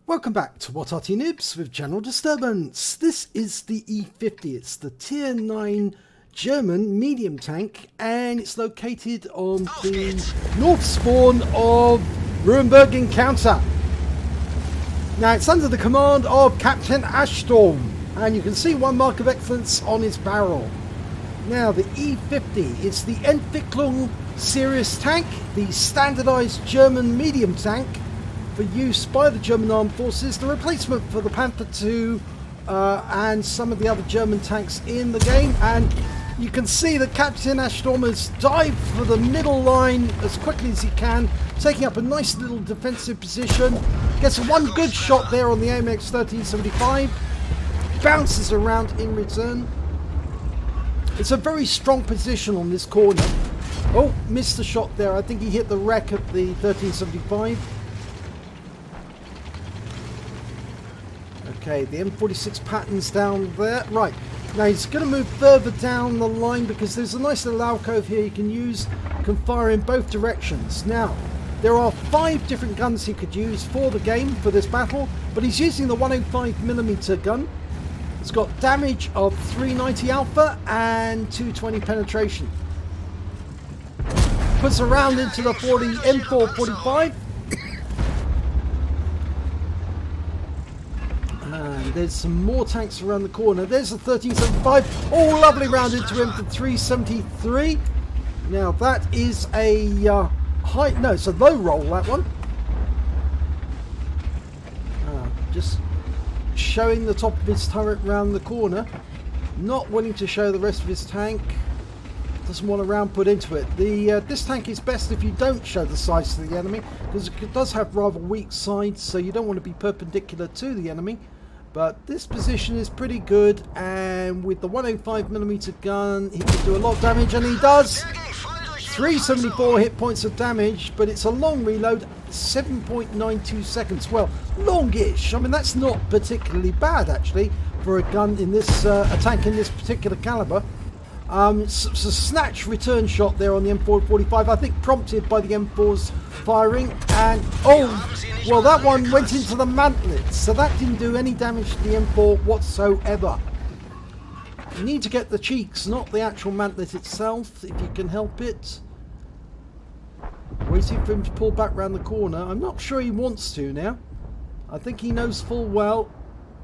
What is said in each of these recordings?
Welcome back to What Arty Noobs with General Disturbance. This is the E50. It's the Tier 9 German medium tank, and it's located on the north spawn of Ruinberg Encounter. Now it's under the command of Captain Ashstorm, and you can see one mark of excellence on his barrel. Now the E50, it's the Entwicklung series tank, the standardized German medium tank for use by the German Armed Forces, the replacement for the Panther II and some of the other German tanks in the game. And you can see that Captain Ashstorm has dived for the middle line as quickly as he can, taking up a nice little defensive position. Gets one good shot there on the AMX 1375, bounces around in return. It's a very strong position on this corner. Oh, missed the shot there. I think he hit the wreck of the 1375. Okay, the M46 pattern's down there. Right, now he's going to move further down the line because there's a nice little alcove here you can use. Can fire in both directions. Now, there are 5 different guns he could use for the game, for this battle, but he's using the 105mm gun. It's got damage of 390 alpha and 220 penetration. Puts a round into the M445. And there's some more tanks around the corner. There's a 1375. Oh, lovely round into him for 373. Now that is a high. No, it's a low roll, that one. Just showing the top of his turret round the corner. Not willing to show the rest of his tank. Doesn't want a round put into it. This tank is best if you don't show the sides to the enemy, because it does have rather weak sides, so you don't want to be perpendicular to the enemy. But this position is pretty good, and with the 105mm gun he can do a lot of damage, and he does. 374 hit points of damage, but it's a long reload, 7.92 seconds. Well, longish. I mean, that's not particularly bad actually for a gun in this a tank in this particular caliber. It's a snatch return shot there on the M445, I think prompted by the M4's firing, and oh, well, that one went into the mantlet, so that didn't do any damage to the M4 whatsoever. You need to get the cheeks, not the actual mantlet itself, if you can help it. Waiting for him to pull back round the corner. I'm not sure he wants to now. I think he knows full well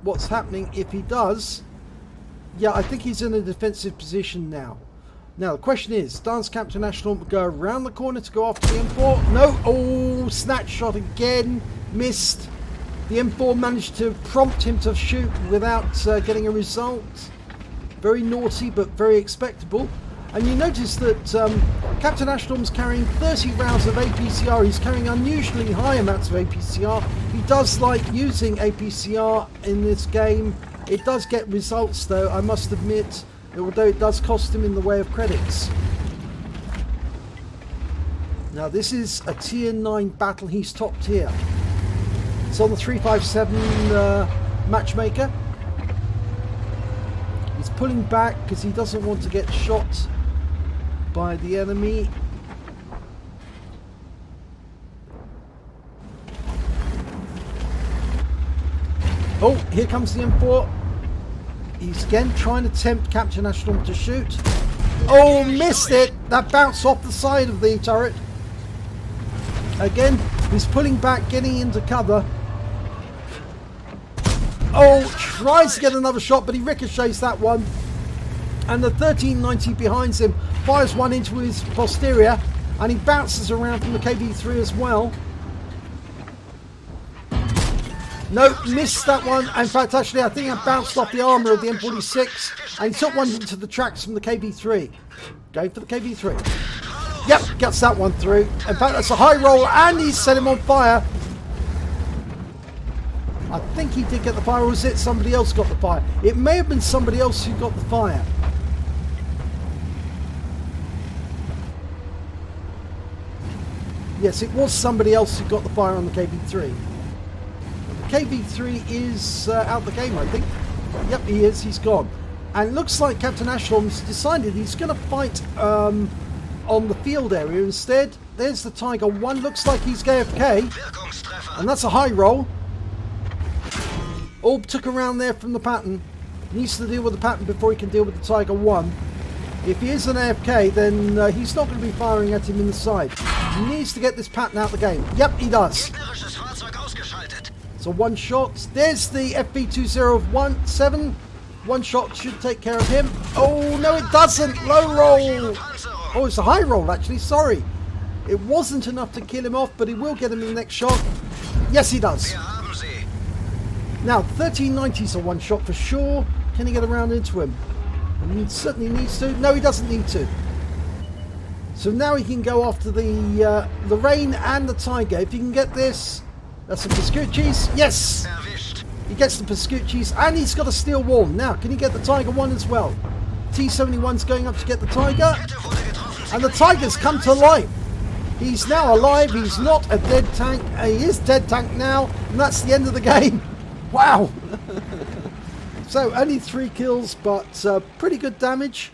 what's happening if he does. Yeah, I think he's in a defensive position now. Now, the question is, does Captain Ashstorm go around the corner to go after the M4? No. Oh, snatch shot again. Missed. The M4 managed to prompt him to shoot without getting a result. Very naughty, but very expectable. And you notice that Captain Ashstorm's carrying 30 rounds of APCR. He's carrying unusually high amounts of APCR. He does like using APCR in this game. It does get results though, I must admit, although it does cost him in the way of credits. Now this is a tier 9 battle, he's top tier. It's on the 357 matchmaker. He's pulling back because he doesn't want to get shot by the enemy. Oh, here comes the M4. He's again trying to tempt Captain Ashstorm to shoot. Oh, missed it! That bounced off the side of the turret. Again, he's pulling back, getting into cover. Oh, tries to get another shot, but he ricochets that one. And the 1390 behind him fires one into his posterior, and he bounces around from the KV3 as well. No, missed that one. In fact, actually, I think I bounced off the armour of the M46, and he took one into the tracks from the KV3. Going for the KV3. Yep, gets that one through. In fact, that's a high roll, and he's set him on fire. I think he did get the fire, or was it somebody else got the fire? It may have been somebody else who got the fire. Yes, it was somebody else who got the fire on the KV3. KV3 is out the game, I think. Yep, he is. He's gone. And it looks like Captain Ashstorm's decided he's going to fight on the field area instead. There's the Tiger 1. Looks like he's AFK. And that's a high roll. all took around there from the pattern. He needs to deal with the pattern before he can deal with the Tiger 1. If he is an AFK, then he's not going to be firing at him in the side. He needs to get this pattern out of the game. Yep, he does. So one shot. There's the FV2017. One shot should take care of him. Oh, no, it doesn't. Low roll. Oh, it's a high roll, actually. Sorry. It wasn't enough to kill him off, but he will get him in the next shot. Yes, he does. Now, 1390's a one shot for sure. Can he get around into him? He certainly needs to. No, he doesn't need to. So now he can go after the Rain and the Tiger. If he can get this, that's some Pascucci's. Yes! He gets the Pascucci's and he's got a steel wall. Now, can he get the Tiger 1 as well? T71's going up to get the Tiger. And the Tiger's come to life. He's now alive. He's not a dead tank. He is dead tank now. And that's the end of the game. Wow! So, only 3 kills, but pretty good damage.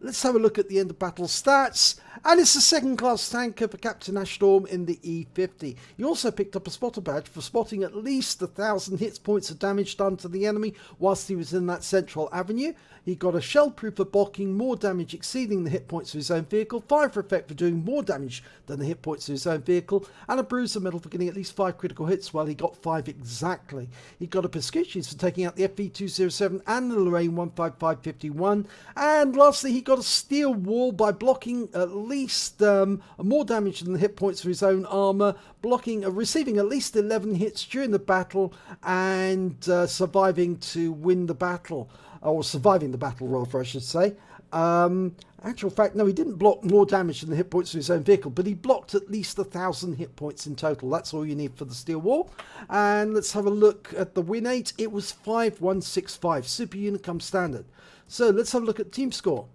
Let's have a look at the end of battle stats. And it's a second class tanker for Captain Ashstorm in the E50. He also picked up a spotter badge for spotting at least 1,000 hit points of damage done to the enemy whilst he was in that central avenue. He got a shell proof for blocking more damage exceeding the hit points of his own vehicle, fire for effect for doing more damage than the hit points of his own vehicle, and a bruiser medal for getting at least 5 critical hits. Well, he got 5 exactly. He got a Pascucci's for taking out the FV207 and the Lorraine 15551, and lastly he got a steel wall by blocking at least more damage than the hit points of his own armour, receiving at least 11 hits during the battle, and surviving to win the battle. Or surviving the battle, rather, I should say. Actual fact, no, he didn't block more damage than the hit points of his own vehicle, but he blocked at least 1,000 hit points in total. That's all you need for the steel wall. And let's have a look at the win 8. It was 5165. Super unit comes standard. So let's have a look at team score.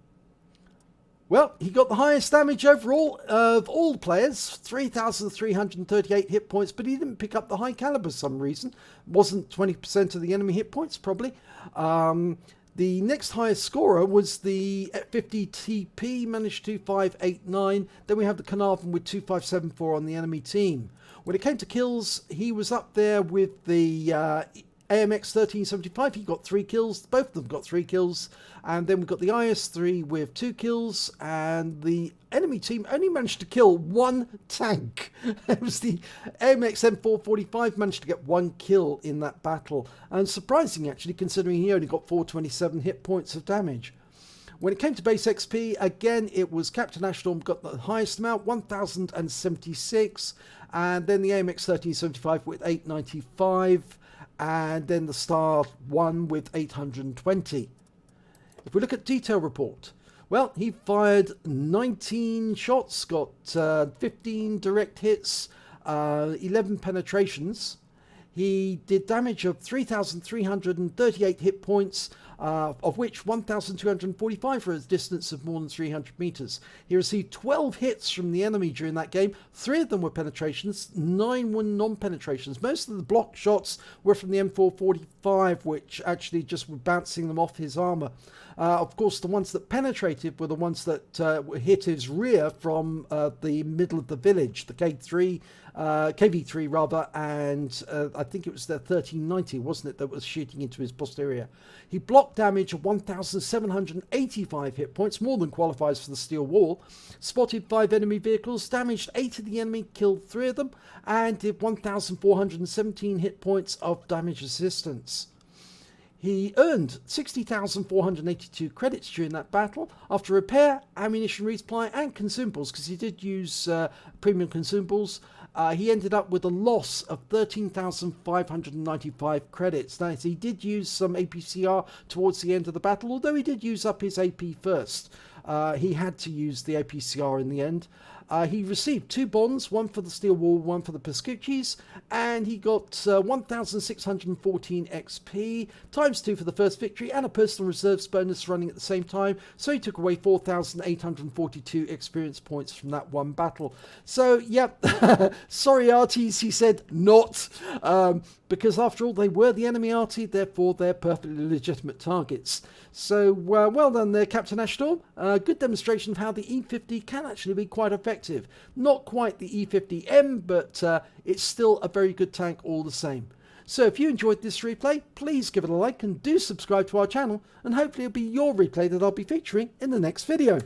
Well, he got the highest damage overall of all players, 3,338 hit points, but he didn't pick up the high caliber for some reason. Wasn't 20% of the enemy hit points, probably. The next highest scorer was the 50 TP, managed 2589. Then we have the Carnarvon with 2574 on the enemy team. When it came to kills, he was up there with the AMX 1375. He got 3 kills. Both of them got 3 kills. And then we've got the IS3 with 2 kills. And the enemy team only managed to kill 1 tank. It was the AMX M445 managed to get 1 kill in that battle. And surprising, actually, considering he only got 427 hit points of damage. When it came to base XP, again, it was Captain Ashstorm got the highest amount, 1,076. And then the AMX 1375 with 895. And then the Star 1 with 820. If we look at detail report, well, he fired 19 shots, got 15 direct hits, 11 penetrations. He did damage of 3,338 hit points, of which 1,245 were at a distance of more than 300 meters. He received 12 hits from the enemy during that game. 3 of them were penetrations, 9 were non-penetrations. Most of the block shots were from the M445, which actually just were bouncing them off his armor. Of course, the ones that penetrated were the ones that hit his rear from the middle of the village, the KV3 rather, and I think it was the 1390, wasn't it, that was shooting into his posterior. He blocked damage of 1,785 hit points, more than qualifies for the steel wall. Spotted 5 enemy vehicles, damaged 8 of the enemy, killed 3 of them, and did 1,417 hit points of damage resistance. He earned 60,482 credits during that battle after repair, ammunition resupply and consumables, because he did use premium consumables. He ended up with a loss of 13,595 credits. Now, he did use some APCR towards the end of the battle, although he did use up his AP first. He had to use the APCR in the end. He received 2 bonds, one for the steel wall, one for the Pascucci's, and he got 1,614 XP, times 2 for the first victory, and a personal reserves bonus running at the same time, so he took away 4,842 experience points from that one battle. So, yep, sorry Arties, he said not, because after all, they were the enemy Arty, therefore they're perfectly legitimate targets. So, well done there, Captain Ashstorm. Good demonstration of how the E50 can actually be quite effective. Not quite the E50M, but it's still a very good tank all the same. So if you enjoyed this replay, please give it a like and do subscribe to our channel, and hopefully it'll be your replay that I'll be featuring in the next video.